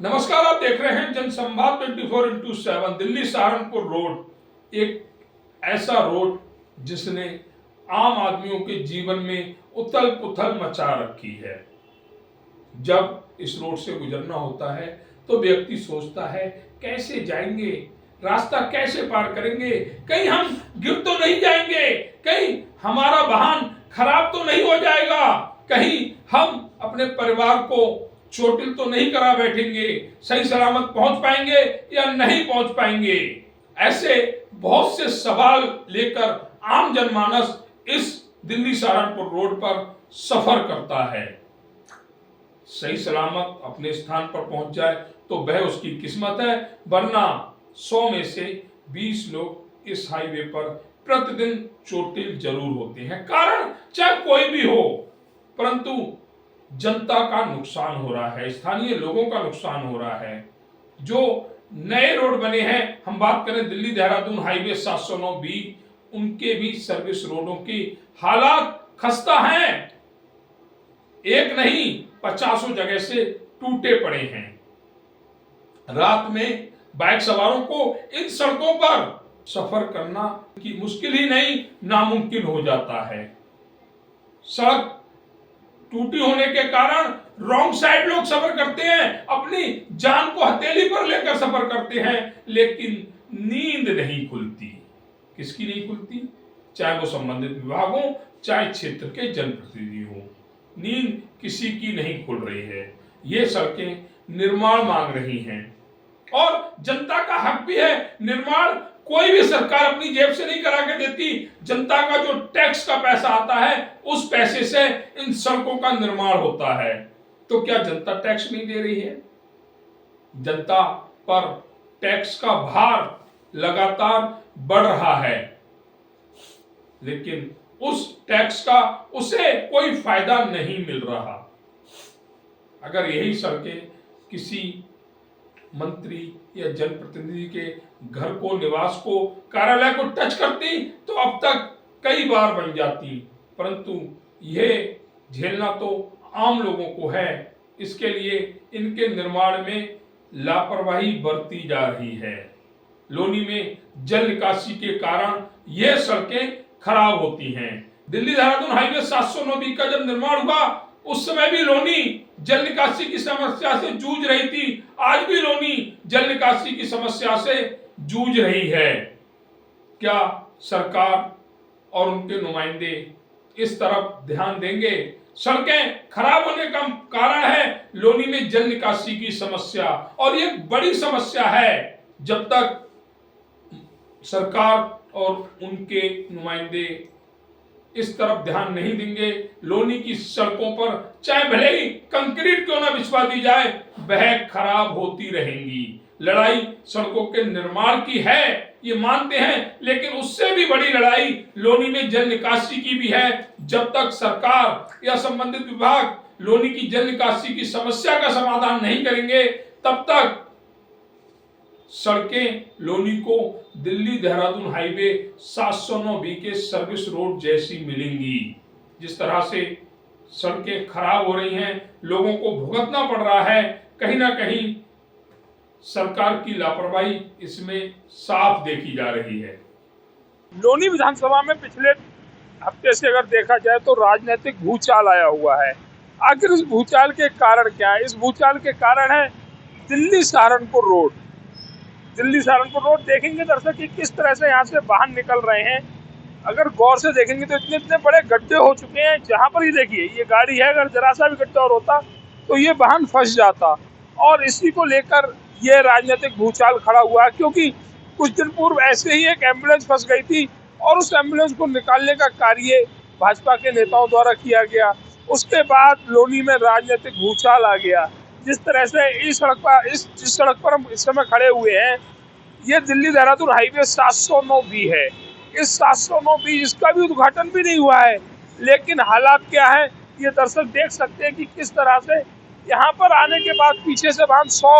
नमस्कार, आप देख रहे हैं जनसंवाद 24x7। दिल्ली सहारनपुर रोड एक ऐसा रोड जिसने आम आदमियों के जीवन में उथल पुथल मचा रखी है। जब इस रोड से गुजरना होता है तो व्यक्ति सोचता है कैसे जाएंगे, रास्ता कैसे पार करेंगे, कहीं हम गिर तो नहीं जाएंगे, कहीं हमारा वाहन खराब तो नहीं हो जाएगा, कहीं हम अपने परिवार को चोटिल तो नहीं करा बैठेंगे, सही सलामत पहुंच पाएंगे या नहीं पहुंच पाएंगे। ऐसे बहुत से सवाल लेकर आम जनमानस इस दिल्ली सहारनपुर रोड पर सफर करता है। सही सलामत अपने स्थान पर पहुंच जाए तो वह उसकी किस्मत है, वरना 100 में से 20 लोग इस हाईवे पर प्रतिदिन चोटिल जरूर होते हैं। कारण चाहे कोई भी हो, परंतु जनता का नुकसान हो रहा है, स्थानीय लोगों का नुकसान हो रहा है। जो नए रोड बने हैं, हम बात करें दिल्ली देहरादून हाईवे 709B, उनके भी सर्विस रोडों की हालात खस्ता हैं। एक नहीं 50 जगह से टूटे पड़े हैं। रात में बाइक सवारों को इन सड़कों पर सफर करना की मुश्किल ही नहीं, नामुमकिन हो जाता है। सड़क टूटी होने के कारण रॉन्ग साइड लोग सफर करते हैं, अपनी जान को हथेली पर लेकर सफर करते हैं, लेकिन नींद नहीं खुलती। किसकी नहीं खुलती? चाहे वो संबंधित विभाग हो, चाहे क्षेत्र के जनप्रतिनिधि हो, नींद किसी की नहीं खुल रही है। ये सड़कें निर्माण मांग रही हैं और जनता का हक भी है। निर्माण कोई भी सरकार अपनी जेब से नहीं करा के देती। जनता का जो टैक्स का पैसा आता है, उस पैसे से इन सड़कों का निर्माण होता है। तो क्या जनता टैक्स नहीं दे रही है? जनता पर टैक्स का भार लगातार बढ़ रहा है, लेकिन उस टैक्स का उसे कोई फायदा नहीं मिल रहा। अगर यही सड़कें किसी मंत्री या जनप्रतिनिधि के घर को, निवास को, कार्यालय को टच करती तो अब तक कई बार बन जाती, परंतु यह झेलना तो आम लोगों को है। इसके लिए इनके निर्माण में लापरवाही बरती जा रही है। लोनी में जल निकासी के कारण यह सड़कें खराब होती हैं। दिल्ली देहरादून हाईवे 709B का जब निर्माण हुआ, उस समय भी लोनी जल निकासी की समस्या से जूझ रही थी। आज भी लोनी जल निकासी की समस्या से जूझ रही है। क्या सरकार और उनके नुमाइंदे इस तरफ ध्यान देंगे? सड़कें खराब होने का कारण है लोनी में जल निकासी की समस्या, और ये बड़ी समस्या है। जब तक सरकार और उनके नुमाइंदे इस तरफ ध्यान नहीं देंगे, लोनी की सड़कों पर चाहे भले ही कंक्रीट क्यों ना बिछवा दी जाए, वह खराब होती रहेंगी। लड़ाई सड़कों के निर्माण की है, ये मानते हैं, लेकिन उससे भी बड़ी लड़ाई लोनी में जल निकासी की भी है। जब तक सरकार या संबंधित विभाग लोनी की जल निकासी की समस्या का समाधान नहीं करेंगे, तब तक सड़कें लोनी को दिल्ली देहरादून हाईवे 709B के सर्विस रोड जैसी मिलेंगी। जिस तरह से सड़कें खराब हो रही हैं, लोगों को भुगतना पड़ रहा है, कहीं ना कहीं सरकार की लापरवाही इसमें साफ देखी जा रही है। लोनी विधानसभा में पिछले हफ्ते से अगर देखा जाए तो राजनीतिक भूचाल आया हुआ है। आखिर इस भूचाल के कारण क्या है? इस भूचाल के कारण है दिल्ली सहारनपुर रोड। दिल्ली सहारनपुर रोड देखेंगे दर्शक कि किस तरह से यहाँ से वाहन निकल रहे हैं। अगर गौर से देखेंगे तो इतने इतने बड़े गड्ढे हो चुके हैं। जहाँ पर ही देखिए ये गाड़ी है, अगर जरा सा भी गड्ढा और होता तो ये वाहन फंस जाता। और इसी को लेकर ये राजनीतिक भूचाल खड़ा हुआ है, क्योंकि कुछ दिन पूर्व ऐसे ही एक एम्बुलेंस फंस गई थी और उस एम्बुलेंस को निकालने का कार्य भाजपा के नेताओं द्वारा किया गया। उसके बाद लोनी में राजनीतिक भूचाल आ गया। जिस तरह से जिस सड़क पर हम इस समय खड़े हुए हैं, ये दिल्ली देहरादून हाईवे 709B है। इस 709B इसका भी उद्घाटन भी नहीं हुआ है, लेकिन हालात क्या है ये दर्शक देख सकते हैं कि किस तरह से यहाँ पर आने के बाद पीछे से वाहन 100,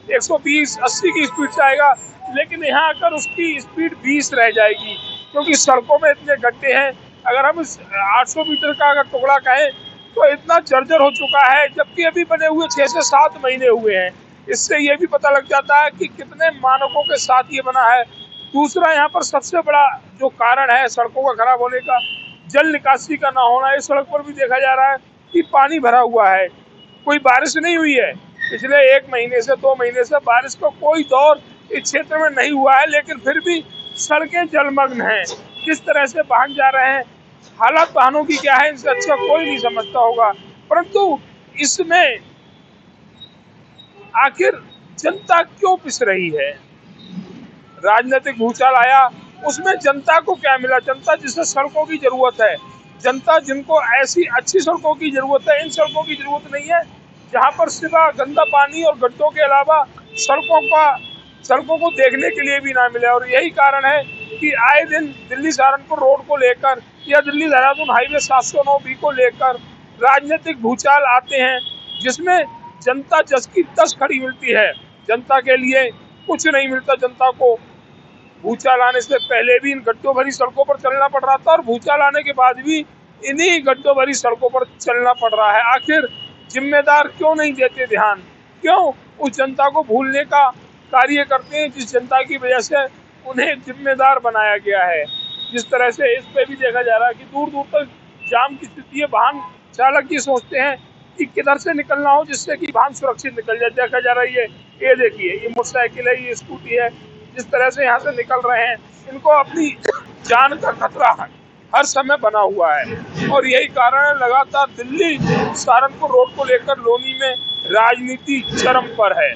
120, 80 की स्पीड से आएगा, लेकिन यहाँ आकर उसकी स्पीड 20 रह जाएगी, क्योंकि सड़कों में इतने गड्ढे हैं। अगर हम इस 800 मीटर का अगर टुकड़ा कहें तो इतना जर्जर हो चुका है, जबकि अभी बने हुए 6 से 7 महीने हुए हैं। इससे ये भी पता लग जाता है कि कितने मानकों के साथ ये बना है। दूसरा, यहाँ पर सबसे बड़ा जो कारण है सड़कों का खराब होने का, जल निकासी का ना होना। इस सड़क पर भी देखा जा रहा है कि पानी भरा हुआ है, कोई बारिश नहीं हुई है। पिछले 1 महीने से 2 महीने से बारिश का कोई दौर इस क्षेत्र में नहीं हुआ है, लेकिन फिर भी सड़कें जलमग्न हैं। किस तरह से वाहन जा रहे हैं, हालत वाहनों की क्या है, इनसे अच्छा कोई नहीं समझता होगा। परंतु इसमें आखिर जनता क्यों पिस रही है? राजनीतिक भूचाल आया, उसमें जनता को क्या मिला? जनता जिसे सड़कों की जरूरत है, जनता जिनको ऐसी अच्छी सड़कों की जरूरत है, इन सड़कों की जरूरत नहीं है जहां पर सिवा गंदा पानी और गड्ढों के अलावा सड़कों को देखने के लिए भी ना मिले। और यही कारण है कि आए दिन दिल्ली सहारनपुर रोड को लेकर या दिल्ली देहरादून हाईवे 709B को लेकर राजनीतिक भूचाल आते हैं, जिसमें जनता जस की तस खड़ी मिलती है। जनता के लिए कुछ नहीं मिलता। जनता को भूचाल आने से पहले भी इन गड्ढों भरी सड़कों पर चलना पड़ रहा था और भूचाल आने के बाद भी इन्हीं गड्ढों भरी सड़कों पर चलना पड़ रहा है। आखिर जिम्मेदार क्यों नहीं देते ध्यान? क्यों उस जनता को भूलने का कार्य करते हैं जिस जनता की वजह से उन्हें जिम्मेदार बनाया गया है? जिस तरह से इस पे भी देखा जा रहा है कि दूर दूर तक जाम की स्थिति है। वाहन चालक ये सोचते हैं कि किधर से निकलना हो जिससे कि वाहन सुरक्षित निकल जाए। देखा जा रहा है ये देखिए, ये मोटरसाइकिल है, ये स्कूटी है, जिस तरह से यहाँ से निकल रहे हैं, इनको अपनी जान का खतरा हर समय बना हुआ है। और यही कारण है लगातार दिल्ली सहारनपुर रोड को लेकर लोनी में राजनीति चरम पर है।